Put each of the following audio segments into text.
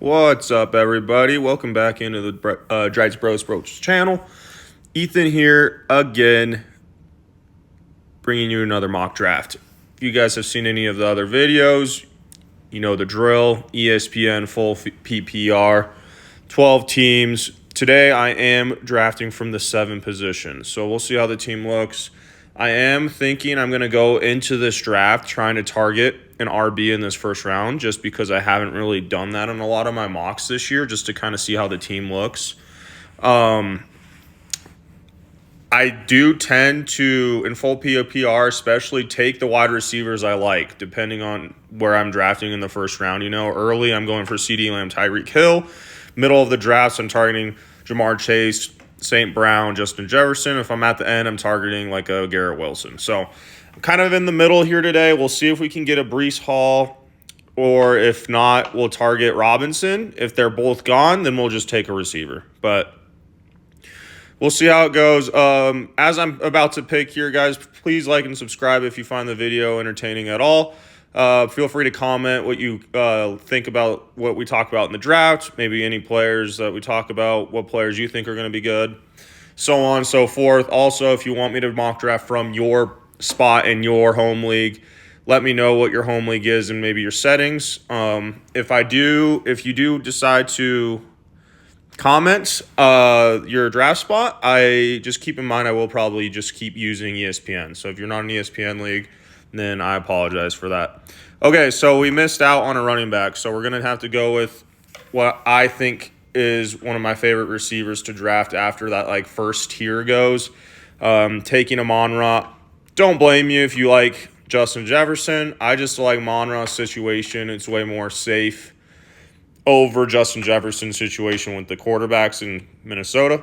What's up, everybody? Welcome back into the Drives Bros channel. Ethan here again, bringing you another mock draft. If you guys have seen any of the other videos, you know the drill. ESPN full PPR, 12 teams. Today I am drafting from the 7 positions, so we'll see how the team looks. I am thinking I'm going to go into this draft trying to target an RB in this first round just because I haven't really done that in a lot of my mocks this year, just to kind of see how the team looks. I do tend to, in full PPR especially, take the wide receivers I like, depending on where I'm drafting in the first round. You know, early I'm going for CeeDee Lamb, Tyreek Hill. Middle of the drafts, I'm targeting Jamar Chase, St. Brown, Justin Jefferson. If I'm at the end, I'm targeting like a Garrett Wilson. So I'm kind of in the middle here today. We'll see if we can get a Breece Hall, or if not, we'll target Robinson. If they're both gone, then we'll just take a receiver. But we'll see how it goes. As I'm about to pick here, guys, please like and subscribe if you find the video entertaining at all. Feel free to comment what you think about what we talk about in the draft, maybe any players that we talk about, what players you think are going to be good, so on and so forth. Also, if you want me to mock draft from your spot in your home league, let me know what your home league is and maybe your settings. If you do decide to comment your draft spot, I just keep in mind I will probably just keep using ESPN. So if you're not in ESPN league, then I apologize for that. Okay, so we missed out on a running back, so we're going to have to go with what I think is one of my favorite receivers to draft after that first tier goes. Taking Amon-Ra. Don't blame you if you like Justin Jefferson. I just like Amon-Ra's situation. It's way more safe over Justin Jefferson's situation with the quarterbacks in Minnesota.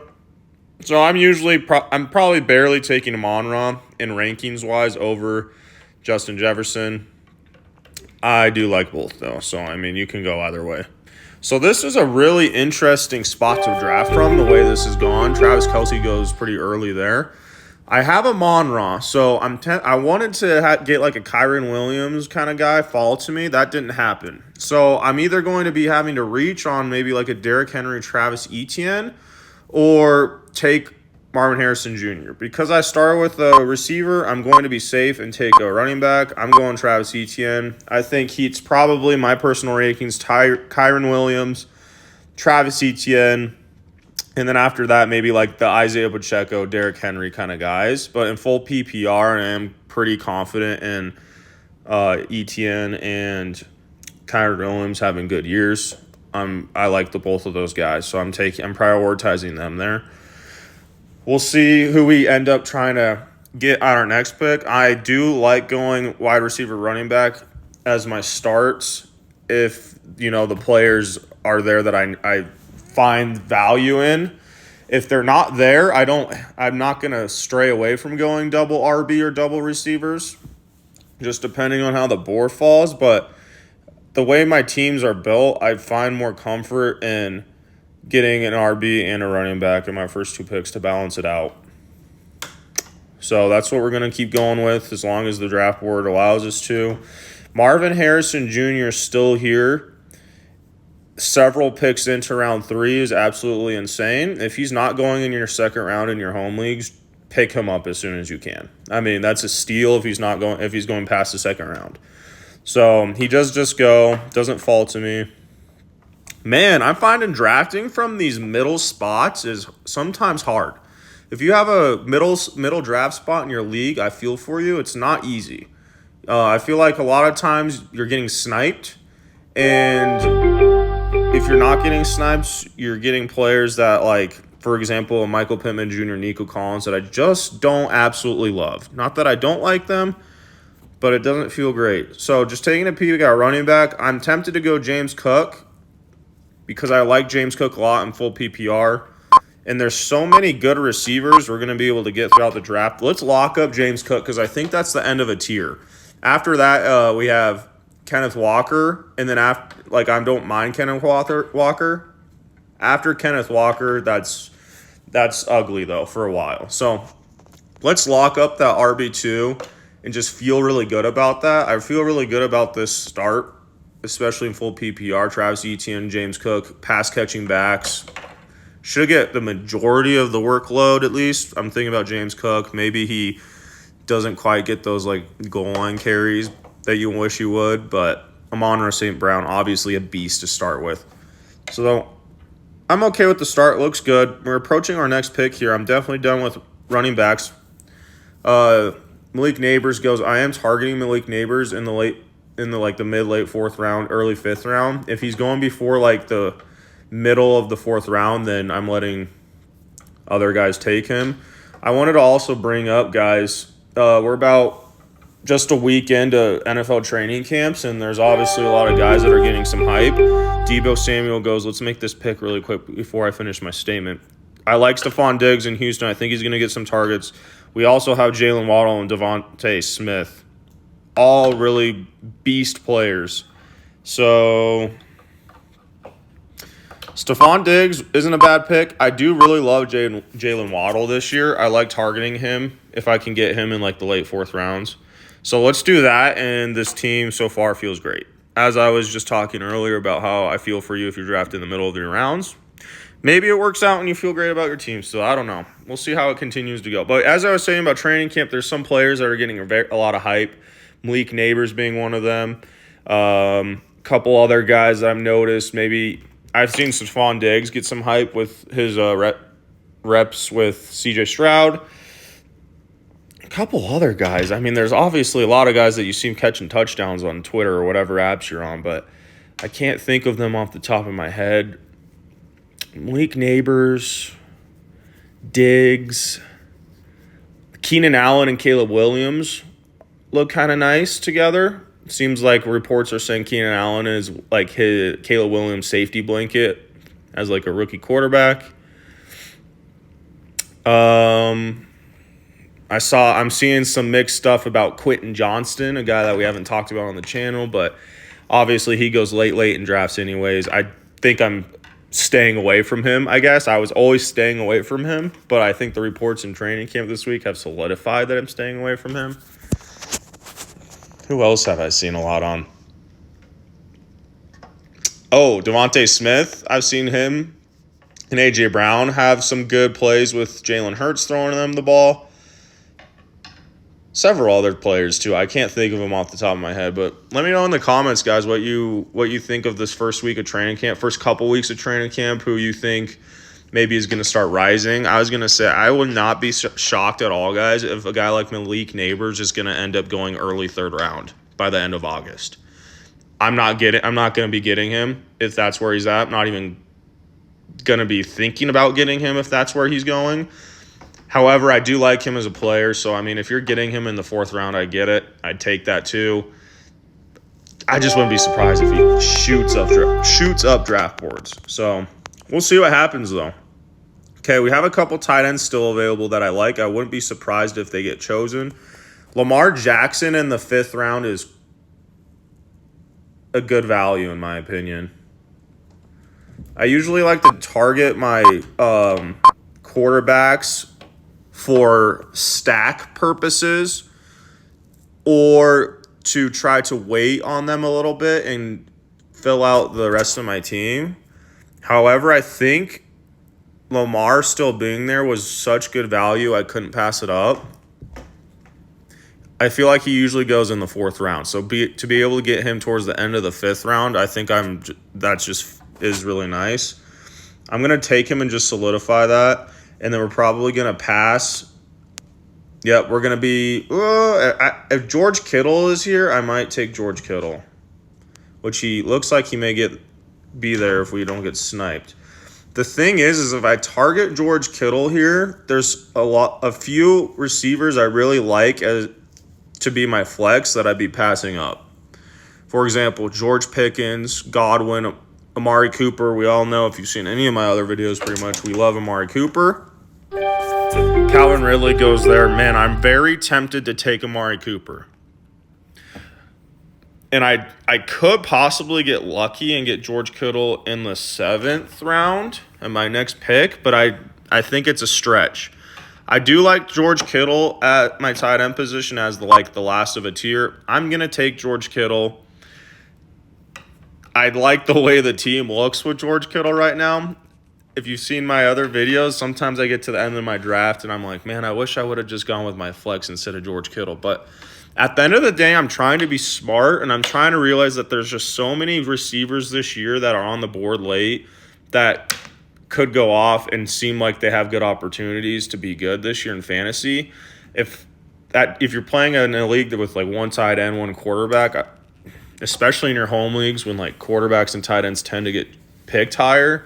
So I'm probably barely taking Amon-Ra in rankings-wise over Justin Jefferson. I do like both, though. So, I mean, you can go either way. So, this is a really interesting spot to draft from, the way this has gone. Travis Kelce goes pretty early there. I have Amon-Ra, so I wanted to get like a Kyren Williams kind of guy fall to me. That didn't happen. So, I'm either going to be having to reach on maybe like a Derrick Henry, Travis Etienne, or take Marvin Harrison Jr. Because I started with a receiver, I'm going to be safe and take a running back. I'm going Travis Etienne. I think he's probably my personal rankings, Kyren Williams, Travis Etienne, and then after that, maybe like the Isaiah Pacheco, Derrick Henry kind of guys. But in full PPR, I am pretty confident in Etienne and Kyren Williams having good years. I like both of those guys, so I'm prioritizing them there. We'll see who we end up trying to get on our next pick. I do like going wide receiver, running back as my starts if, the players are there that I find value in. If they're not there, I'm not going to stray away from going double RB or double receivers, just depending on how the board falls. But the way my teams are built, I find more comfort in getting an RB and a running back in my first 2 picks to balance it out. So that's what we're going to keep going with as long as the draft board allows us to. Marvin Harrison Jr. is still here. Several picks into round 3 is absolutely insane. If he's not going in your second round in your home leagues, pick him up as soon as you can. I mean, that's a steal if he's going past the second round. So he does just go, doesn't fall to me. Man, I'm finding drafting from these middle spots is sometimes hard. If you have a middle draft spot in your league, I feel for you. It's not easy. I feel like a lot of times you're getting sniped, and if you're not getting sniped, you're getting players that, like, for example, Michael Pittman Jr., Nico Collins, that I just don't absolutely love. Not that I don't like them, but it doesn't feel great. So just taking a peek at running back, I'm tempted to go James Cook, because I like James Cook a lot in full PPR. And there's so many good receivers we're going to be able to get throughout the draft. Let's lock up James Cook because I think that's the end of a tier. After that, we have Kenneth Walker. And then I don't mind Kenneth Walker. After Kenneth Walker, that's ugly, though, for a while. So let's lock up that RB2 and just feel really good about that. I feel really good about this start. especially in full PPR. Travis Etienne, James Cook, pass-catching backs. Should get the majority of the workload, at least. I'm thinking about James Cook. Maybe he doesn't quite get those goal line carries that you wish he would, but Amon-Ra St. Brown, obviously a beast to start with. So I'm okay with the start. Looks good. We're approaching our next pick here. I'm definitely done with running backs. Malik Neighbors goes. I am targeting Malik Neighbors in the mid-late fourth round, early fifth round. If he's going before the middle of the fourth round, then I'm letting other guys take him. I wanted to also bring up, guys, we're about just a week into NFL training camps, and there's obviously a lot of guys that are getting some hype. Deebo Samuel goes, let's make this pick really quick before I finish my statement. I like Stephon Diggs in Houston. I think he's going to get some targets. We also have Jalen Waddle and Devontae Smith, all really beast players. So Stephon Diggs isn't a bad pick. I do really love Jalen Waddle this year. I like targeting him if I can get him in the late fourth rounds. So let's do that, and this team so far feels great. As I was just talking earlier about how I feel for you if you're drafted in the middle of your rounds, maybe it works out and you feel great about your team. So I don't know. We'll see how it continues to go. But as I was saying about training camp, there's some players that are getting a lot of hype. Malik Neighbors being one of them. Couple other guys that I've noticed. Maybe I've seen Stephon Diggs get some hype with his reps with C.J. Stroud. Couple other guys. I mean, there's obviously a lot of guys that you see catching touchdowns on Twitter or whatever apps you're on, but I can't think of them off the top of my head. Malik Neighbors, Diggs, Keenan Allen and Caleb Williams look kind of nice together. Seems like reports are saying Keenan Allen is his Caleb Williams safety blanket as a rookie quarterback. I'm seeing some mixed stuff about Quentin Johnston, a guy that we haven't talked about on the channel, but obviously he goes late in drafts anyways. I think I'm staying away from him, I guess. I was always staying away from him, but I think the reports in training camp this week have solidified that I'm staying away from him. Who else have I seen a lot on? Oh, Devontae Smith. I've seen him and A.J. Brown have some good plays with Jalen Hurts throwing them the ball. Several other players, too. I can't think of them off the top of my head, but let me know in the comments, guys, what you think of this first week of training camp, first couple weeks of training camp, who you think maybe is going to start rising. I was going to say I would not be shocked at all, guys, if a guy like Malik Neighbors is going to end up going early third round by the end of August. I'm not going to be getting him if that's where he's at. I'm not even going to be thinking about getting him if that's where he's going. However, I do like him as a player, so, I mean, if you're getting him in the fourth round, I get it. I'd take that too. I just wouldn't be surprised if he shoots up draft boards. So we'll see what happens, though. Okay, we have a couple tight ends still available that I like. I wouldn't be surprised if they get chosen. Lamar Jackson in the fifth round is a good value, in my opinion. I usually like to target my quarterbacks for stack purposes or to try to wait on them a little bit and fill out the rest of my team. However, I think Lamar still being there was such good value, I couldn't pass it up. I feel like he usually goes in the fourth round. So to be able to get him towards the end of the fifth round, I think that's just is really nice. I'm going to take him and just solidify that. And then we're probably going to pass. Yep, we're going to be... if George Kittle is here, I might take George Kittle. Which he looks like he may be there if we don't get sniped. The thing is if I target George Kittle here, there's a few receivers I really like to be my flex that I'd be passing up. For example, George Pickens, Godwin, Amari Cooper. We all know, if you've seen any of my other videos, pretty much, we love Amari Cooper. Calvin Ridley goes there. Man, I'm very tempted to take Amari Cooper. And I could possibly get lucky and get George Kittle in the seventh round in my next pick, but I think it's a stretch. I do like George Kittle at my tight end position as the last of a tier. I'm going to take George Kittle. I like the way the team looks with George Kittle right now. If you've seen my other videos, sometimes I get to the end of my draft and I'm like, man, I wish I would have just gone with my flex instead of George Kittle. But at the end of the day, I'm trying to be smart, and I'm trying to realize that there's just so many receivers this year that are on the board late that could go off and seem like they have good opportunities to be good this year in fantasy. If you're playing in a league with like one tight end, one quarterback, especially in your home leagues when like quarterbacks and tight ends tend to get picked higher,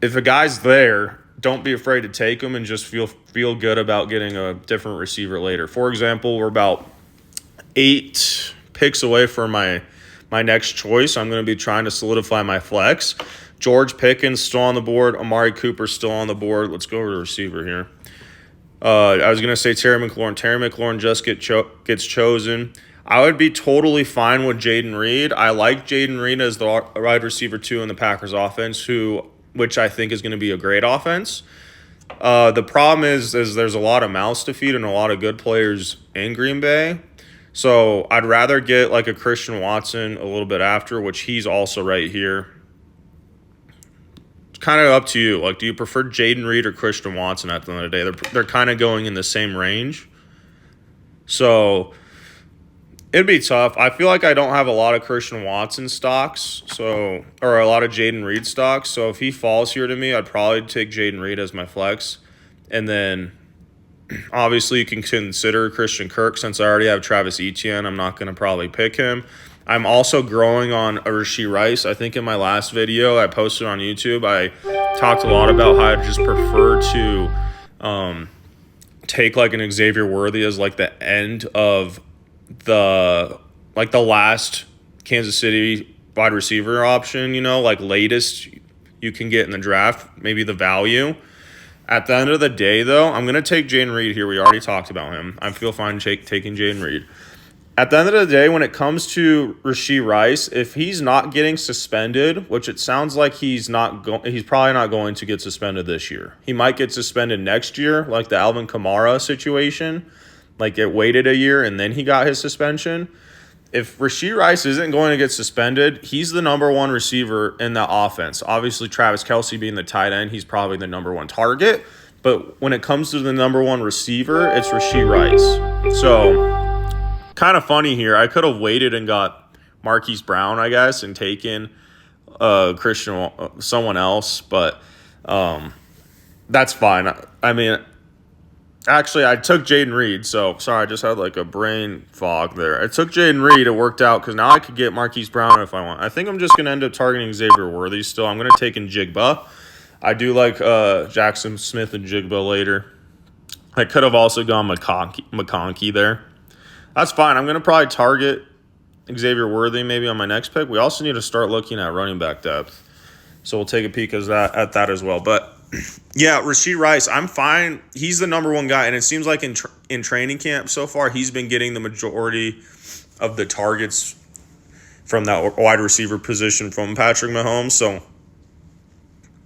if a guy's there, don't be afraid to take him and just feel good about getting a different receiver later. For example, we're about 8 picks away from my next choice. I'm going to be trying to solidify my flex. George Pickens still on the board. Amari Cooper still on the board. Let's go over to receiver here. I was going to say Terry McLaurin. Terry McLaurin just gets chosen. I would be totally fine with Jaden Reed. I like Jaden Reed as the wide receiver 2 in the Packers offense, which I think is going to be a great offense. The problem is there's a lot of mouths to feed and a lot of good players in Green Bay. So I'd rather get like a Christian Watson a little bit after, which he's also right here. It's kind of up to you. Like, do you prefer Jaden Reed or Christian Watson at the end of the day? They're kind of going in the same range. So it'd be tough. I feel like I don't have a lot of Christian Watson stocks, or a lot of Jaden Reed stocks. So if he falls here to me, I'd probably take Jaden Reed as my flex. And then obviously you can consider Christian Kirk. Since I already have Travis Etienne, I'm not going to probably pick him. I'm also growing on a Rashee Rice. I think in my last video I posted on YouTube, I talked a lot about how I just prefer to take like an Xavier Worthy as like the end of the last Kansas City wide receiver option, like latest you can get in the draft, maybe the value. At the end of the day, though, I'm going to take Jaden Reed here. We already talked about him. I feel fine taking Jaden Reed. At the end of the day, when it comes to Rashee Rice, if he's not getting suspended, which it sounds like he's probably not going to get suspended this year. He might get suspended next year, like the Alvin Kamara situation. Like it waited a year and then he got his suspension. If Rashee Rice isn't going to get suspended, he's the number 1 receiver in that offense. Obviously, Travis Kelce being the tight end, he's probably the number 1 target. But when it comes to the number 1 receiver, it's Rashee Rice. So kind of funny here. I could have waited and got Marquise Brown, I guess, and taken someone else. But that's fine. I mean, actually, I took Jaden Reed, so sorry, I just had like a brain fog there. I took Jaden Reed, it worked out because now I could get Marquise Brown if I want. I think I'm just going to end up targeting Xavier Worthy still. I'm going to take in Jigba. I do like Jackson Smith and Jigba later. I could have also gone McConkey there. That's fine. I'm going to probably target Xavier Worthy maybe on my next pick. We also need to start looking at running back depth. So we'll take a peek at that as well. But yeah, Rashee Rice, I'm fine. He's the number 1 guy, and it seems like in training camp so far, he's been getting the majority of the targets from that wide receiver position from Patrick Mahomes. So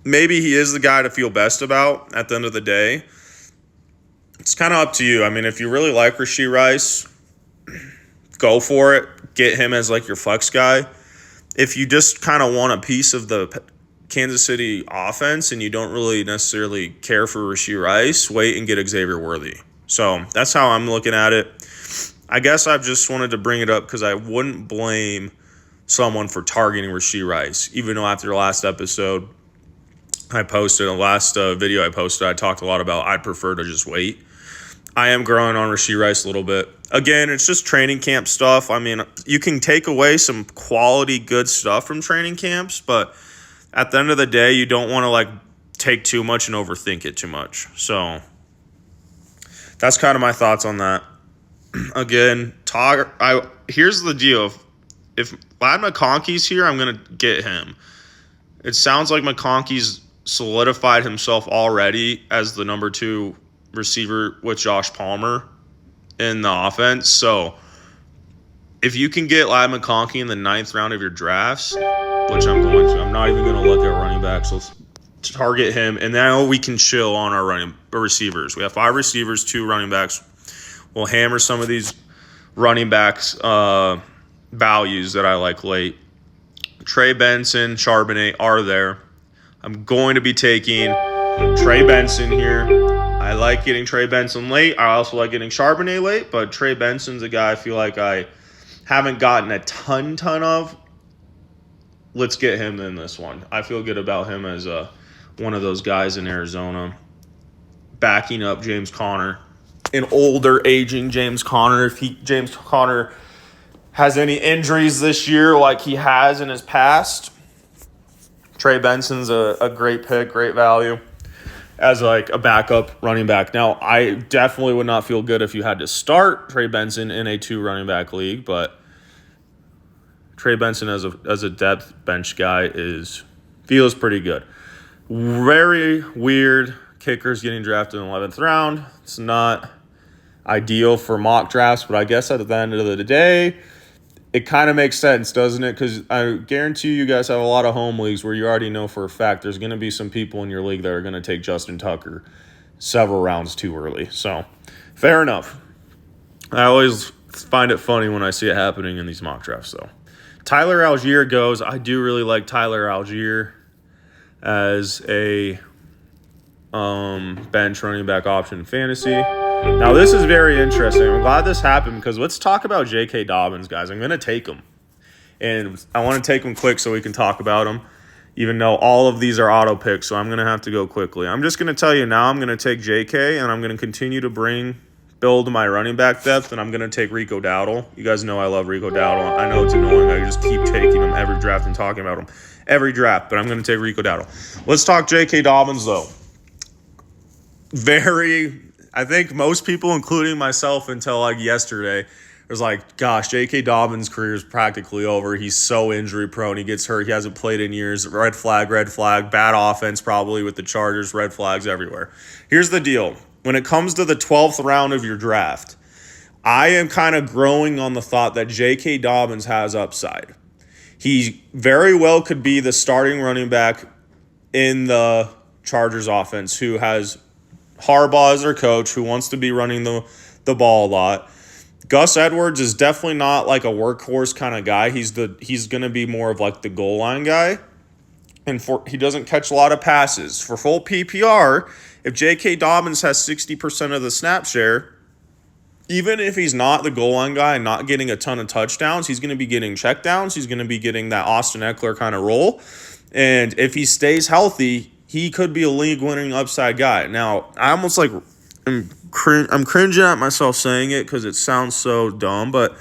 maybe he is the guy to feel best about at the end of the day. It's kind of up to you. I mean, if you really like Rashee Rice, go for it. Get him as like your flex guy. If you just kind of want a piece of the Kansas City offense and you don't really necessarily care for Rashee Rice, wait and get Xavier Worthy. So that's how I'm looking at it. I guess I've just wanted to bring it up because I wouldn't blame someone for targeting Rashee Rice, even though after the last episode I talked a lot about I'd prefer to just wait. I am growing on Rashee Rice a little bit. Again, it's just training camp stuff. I mean, you can take away some quality good stuff from training camps, but at the end of the day, you don't want to like take too much and overthink it too much. So that's kind of my thoughts on that. Again, here's the deal. If Ladd McConkey's here, I'm going to get him. It sounds like McConkey's solidified himself already as the number 2 receiver with Josh Palmer in the offense. So if you can get Ladd McConkey in the 9th round of your drafts, which I'm going to, I'm not even going to look at running backs. Let's target him, and now we can chill on our receivers. We have 5 receivers, 2 running backs. We'll hammer some of these running backs values that I like late. Trey Benson, Charbonnet are there. I'm going to be taking Trey Benson here. I like getting Trey Benson late. I also like getting Charbonnet late, but Trey Benson's a guy I feel like I haven't gotten a ton of. Let's get him in this one. I feel good about him as one of those guys in Arizona, backing up James Conner, an older, aging James Conner. If James Conner has any injuries this year like he has in his past, Trey Benson's a great pick, great value as like a backup running back. Now, I definitely would not feel good if you had to start Trey Benson in a 2 running back league, but Trey Benson as a depth bench guy feels pretty good. Very weird kickers getting drafted in the 11th round. It's not ideal for mock drafts, but I guess at the end of the day, it kind of makes sense, doesn't it? Because I guarantee you guys have a lot of home leagues where you already know for a fact there's going to be some people in your league that are going to take Justin Tucker several rounds too early. So, fair enough. I always find it funny when I see it happening in these mock drafts, though. Tyler Algier goes. I do really like Tyler Algier as a bench running back option in fantasy. Now, this is very interesting. I'm glad this happened because let's talk about J.K. Dobbins, guys. I'm going to take him. And I want to take him quick so we can talk about him, even though all of these are auto picks, so I'm going to have to go quickly. I'm just going to tell you now I'm going to take J.K., and I'm going to continue to build my running back depth, and I'm going to take Rico Dowdle. You guys know I love Rico Dowdle. I know it's annoying. I just keep taking him every draft and talking about him every draft, but I'm going to take Rico Dowdle. Let's talk J.K. Dobbins, though. I think most people, including myself until like yesterday, was like, gosh, J.K. Dobbins' career is practically over. He's so injury prone. He gets hurt. He hasn't played in years. Red flag. Bad offense probably with the Chargers. Red flags everywhere. Here's the deal. When it comes to the 12th round of your draft, I am kind of growing on the thought that J.K. Dobbins has upside. He very well could be the starting running back in the Chargers offense who has Harbaugh as their coach, who wants to be running the ball a lot. Gus Edwards is definitely not like a workhorse kind of guy. He's going to be more of like the goal line guy. And he doesn't catch a lot of passes. For full PPR, if J.K. Dobbins has 60% of the snap share, even if he's not the goal line guy and not getting a ton of touchdowns, he's going to be getting checkdowns. He's going to be getting that Austin Eckler kind of role. And if he stays healthy, he could be a league-winning upside guy. Now, I almost like I'm cringing at myself saying it because it sounds so dumb, but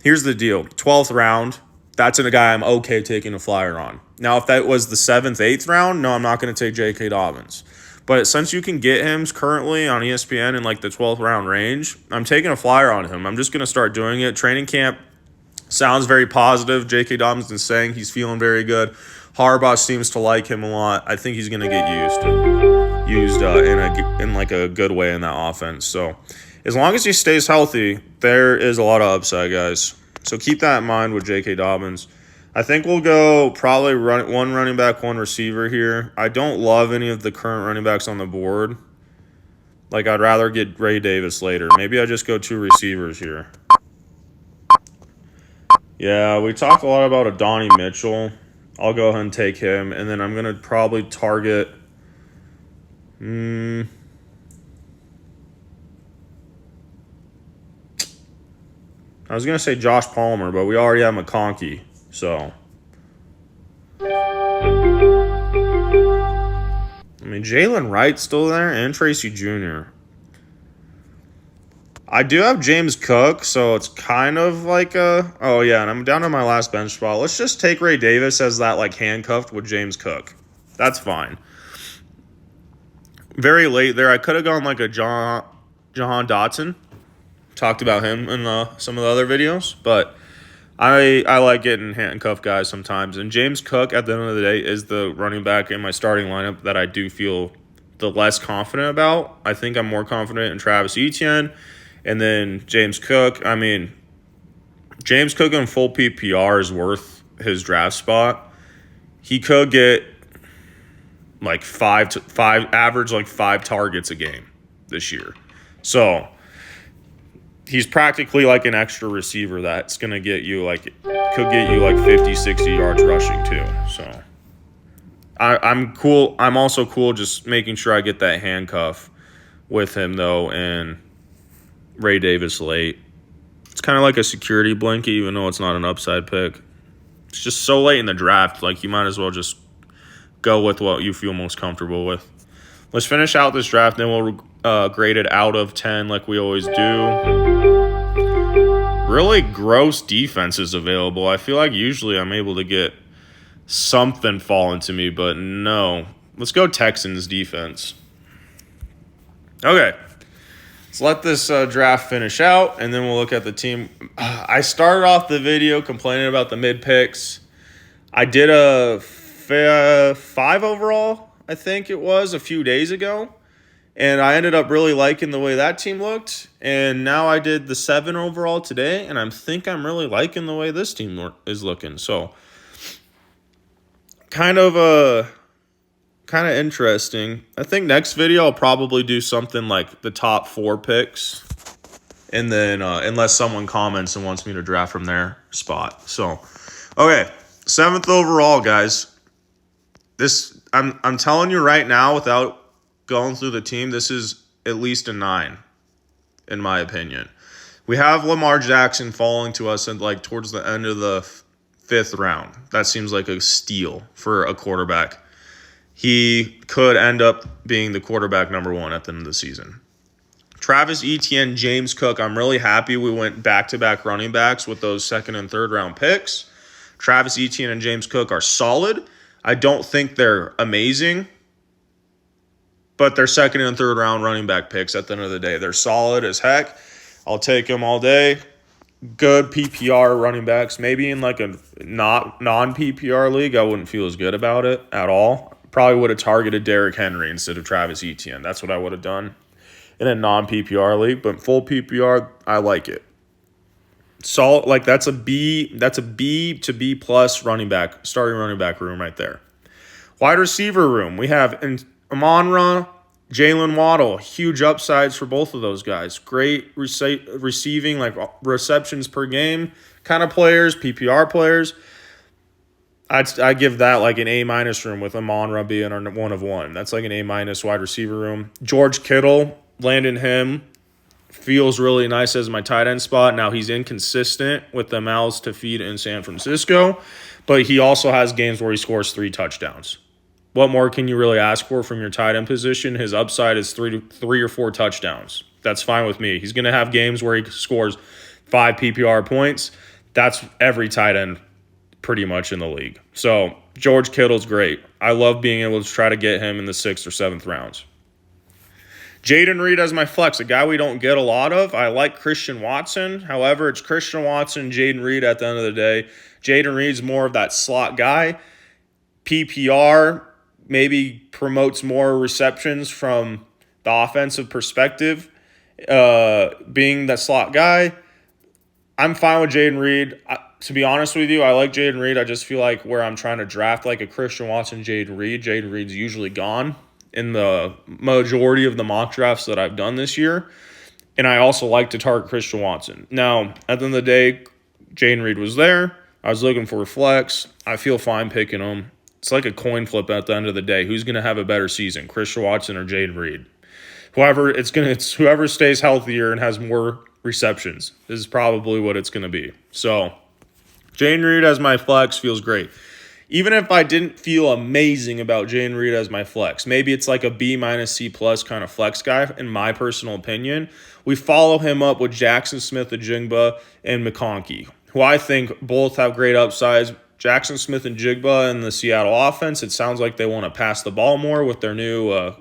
here's the deal. 12th round, that's a guy I'm okay taking a flyer on. Now, if that was the 7th, 8th round, no, I'm not going to take J.K. Dobbins. But since you can get him currently on ESPN in like the 12th round range, I'm taking a flyer on him. I'm just going to start doing it. Training camp sounds very positive. J.K. Dobbins is saying he's feeling very good. Harbaugh seems to like him a lot. I think he's going to get used in like a good way in that offense. So as long as he stays healthy, there is a lot of upside, guys. So keep that in mind with J.K. Dobbins. I think we'll go probably one running back, one receiver here. I don't love any of the current running backs on the board. Like, I'd rather get Ray Davis later. Maybe I just go 2 receivers here. Yeah, we talked a lot about Adonai Mitchell. I'll go ahead and take him, and then I'm going to probably target I was going to say Josh Palmer, but we already have McConkey, so. I mean, Jalen Wright's still there, and Tracy Jr. I do have James Cook, so it's kind of like oh yeah, and I'm down to my last bench spot. Let's just take Ray Davis as that like handcuffed with James Cook. That's fine. Very late there. I could have gone like a Jahan Dotson. Talked about him in some of the other videos, but I like getting handcuffed guys sometimes. And James Cook, at the end of the day, is the running back in my starting lineup that I do feel the less confident about. I think I'm more confident in Travis Etienne. And then James Cook, I mean, James Cook in full PPR is worth his draft spot. He could get like average like 5 targets a game this year. So he's practically like an extra receiver that's going to get you could get you like 50, 60 yards rushing too. So I'm cool. I'm also cool just making sure I get that handcuff with him though, and Ray Davis late. It's kind of like a security blanket, even though it's not an upside pick. It's just so late in the draft. Like, you might as well just go with what you feel most comfortable with. Let's finish out this draft, then we'll grade it out of 10 like we always do. Really gross defenses available. I feel like usually I'm able to get something falling to me, but no. Let's go Texans defense. Okay. Let's let this draft finish out, and then we'll look at the team. I started off the video complaining about the mid picks. I did a 5 overall, I think it was, a few days ago, and I ended up really liking the way that team looked. And now I did the 7 overall today, and I think I'm really liking the way this team is looking. So kind of interesting. I think next video I'll probably do something like the top 4 picks, and then unless someone comments and wants me to draft from their spot. So, okay, 7th overall, guys. This I'm telling you right now, without going through the team, this is at least a 9, in my opinion. We have Lamar Jackson falling to us in like towards the end of the 5th round. That seems like a steal for a quarterback. He could end up being the quarterback number 1 at the end of the season. Travis Etienne, James Cook. I'm really happy we went back-to-back running backs with those 2nd and 3rd round picks. Travis Etienne and James Cook are solid. I don't think they're amazing, but they're 2nd and 3rd round running back picks at the end of the day. They're solid as heck. I'll take them all day. Good PPR running backs. Maybe in like a non-PPR league, I wouldn't feel as good about it at all. Probably would have targeted Derrick Henry instead of Travis Etienne. That's what I would have done in a non-PPR league. But full PPR, I like it. So like that's a B to B plus starting running back room right there. Wide receiver room. We have Amon-Ra, Jalen Waddle, huge upsides for both of those guys. Great receiving, like receptions per game kind of players, PPR players. I'd give that like an A- room with Amon-Ra being our 1 of 1. That's like an A- wide receiver room. George Kittle, landing him feels really nice as my tight end spot. Now he's inconsistent with the mouths to feed in San Francisco, but he also has games where he scores 3 touchdowns. What more can you really ask for from your tight end position? His upside is 3 or 4 touchdowns. That's fine with me. He's going to have games where he scores 5 PPR points. That's every tight end pretty much in the league. So George Kittle's great. I love being able to try to get him in the 6th or 7th rounds. Jaden Reed as my flex, a guy we don't get a lot of. I like Christian Watson. However, it's Christian Watson, Jaden Reed at the end of the day. Jaden Reed's more of that slot guy. PPR maybe promotes more receptions from the offensive perspective. Being that slot guy, I'm fine with Jaden Reed. To be honest with you, I like Jaden Reed. I just feel like where I'm trying to draft like a Christian Watson, Jaden Reed's usually gone in the majority of the mock drafts that I've done this year. And I also like to target Christian Watson. Now, at the end of the day, Jaden Reed was there. I was looking for a flex. I feel fine picking him. It's like a coin flip at the end of the day. Who's going to have a better season, Christian Watson or Jaden Reed? It's whoever stays healthier and has more receptions is probably what it's going to be. So, Jaden Reed as my flex feels great. Even if I didn't feel amazing about Jaden Reed as my flex, maybe it's like a B- C+ kind of flex guy, in my personal opinion. We follow him up with Jackson Smith-Njigba and McConkey, who I think both have great upsides. Jackson Smith-Njigba in the Seattle offense, it sounds like they want to pass the ball more with their new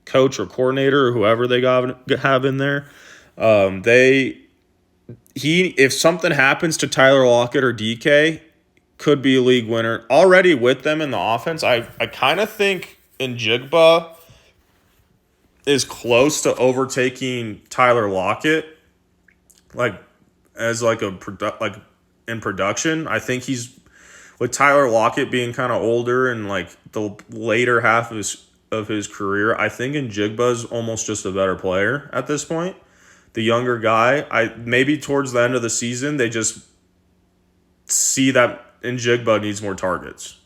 coach or coordinator or whoever they have in there. If something happens to Tyler Lockett or DK, could be a league winner. Already with them in the offense, I kind of think Njigba is close to overtaking Tyler Lockett, in production. I think he's, with Tyler Lockett being kind of older and like the later half of his career, I think Njigba is almost just a better player at this point. the younger guy. Maybe towards the end of the season, they just see that Njigba needs more targets,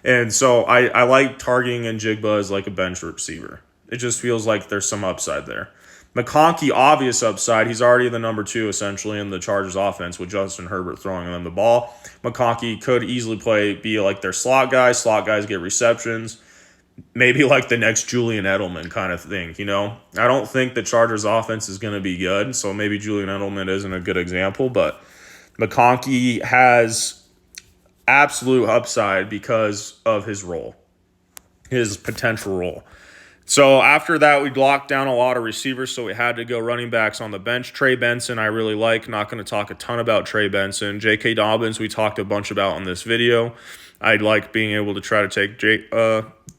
And so I like targeting Njigba as like a bench receiver. It just feels like there's some upside there. McConkey, obvious upside. He's already the number 2 essentially in the Chargers offense with Justin Herbert throwing them the ball. McConkey could easily be like their slot guy. Slot guys get receptions. Maybe like the next Julian Edelman kind of thing, I don't think the Chargers offense is going to be good, so maybe Julian Edelman isn't a good example, but McConkey has absolute upside because of his role, his potential role. So after that, we locked down a lot of receivers, so we had to go running backs on the bench. Trey Benson, I really like. Not going to talk a ton about Trey Benson. J.K. Dobbins, we talked a bunch about in this video. I'd like being able to try to take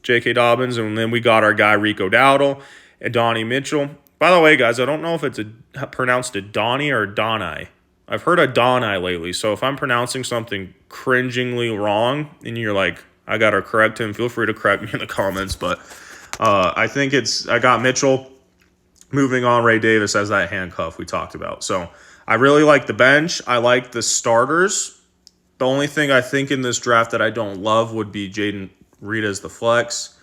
J.K. Dobbins, and then we got our guy Rico Dowdle and Donnie Mitchell. By the way, guys, I don't know if it's pronounced Donnie or Donai. I've heard a Donai lately, so if I'm pronouncing something cringingly wrong and you're like, I got to correct him, feel free to correct me in the comments, but I think I got Mitchell. Moving on, Ray Davis as that handcuff we talked about. So I really like the bench. I like the starters. The only thing I think in this draft that I don't love would be Jaden Reed as the flex.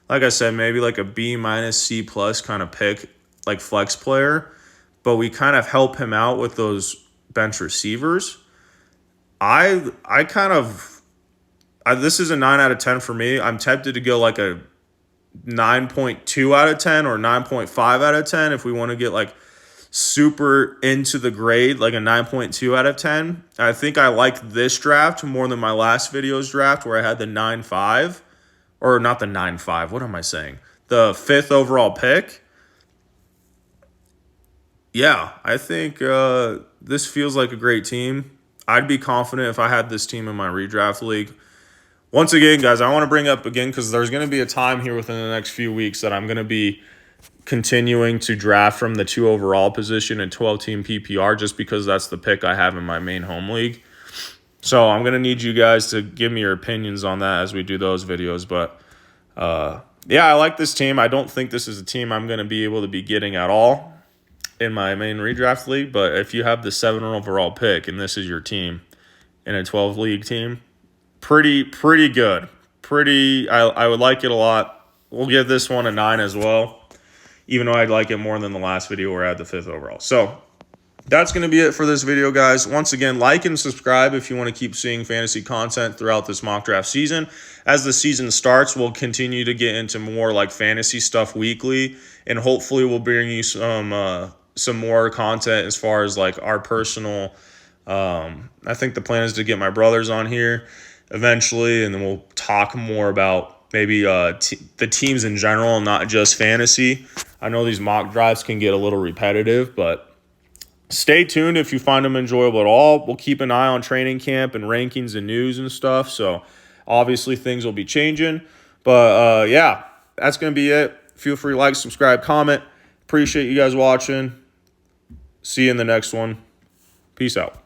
Like I said, maybe like a B- C+ kind of pick, like flex player. But we kind of help him out with those bench receivers. This is a 9 out of 10 for me. I'm tempted to go like a 9.2 out of 10 or 9.5 out of 10 if we want to get like super into the grade, like a 9.2 out of 10. I think I like this draft more than my last video's draft where I had the 9.5, or not the 9.5. What am I saying? The 5th overall pick. Yeah, I think this feels like a great team. I'd be confident if I had this team in my redraft league. Once again, guys, I want to bring up again because there's going to be a time here within the next few weeks that I'm going to be continuing to draft from the 2 overall position and 12-team PPR just because that's the pick I have in my main home league. So I'm going to need you guys to give me your opinions on that as we do those videos. But, yeah, I like this team. I don't think this is a team I'm going to be able to be getting at all in my main redraft league. But if you have the 7 overall pick and this is your team in a 12-league team, pretty good. I would like it a lot. We'll give this one a 9 as well, even though I'd like it more than the last video where I had the 5th overall. So that's going to be it for this video, guys. Once again, like and subscribe if you want to keep seeing fantasy content throughout this mock draft season. As the season starts, we'll continue to get into more like fantasy stuff weekly, and hopefully we'll bring you some more content as far as like our personal. I think the plan is to get my brothers on here eventually, and then we'll talk more about maybe the teams in general, not just fantasy. I know these mock drafts can get a little repetitive, but stay tuned if you find them enjoyable at all. We'll keep an eye on training camp and rankings and news and stuff, so obviously things will be changing. But, yeah, that's going to be it. Feel free to like, subscribe, comment. Appreciate you guys watching. See you in the next one. Peace out.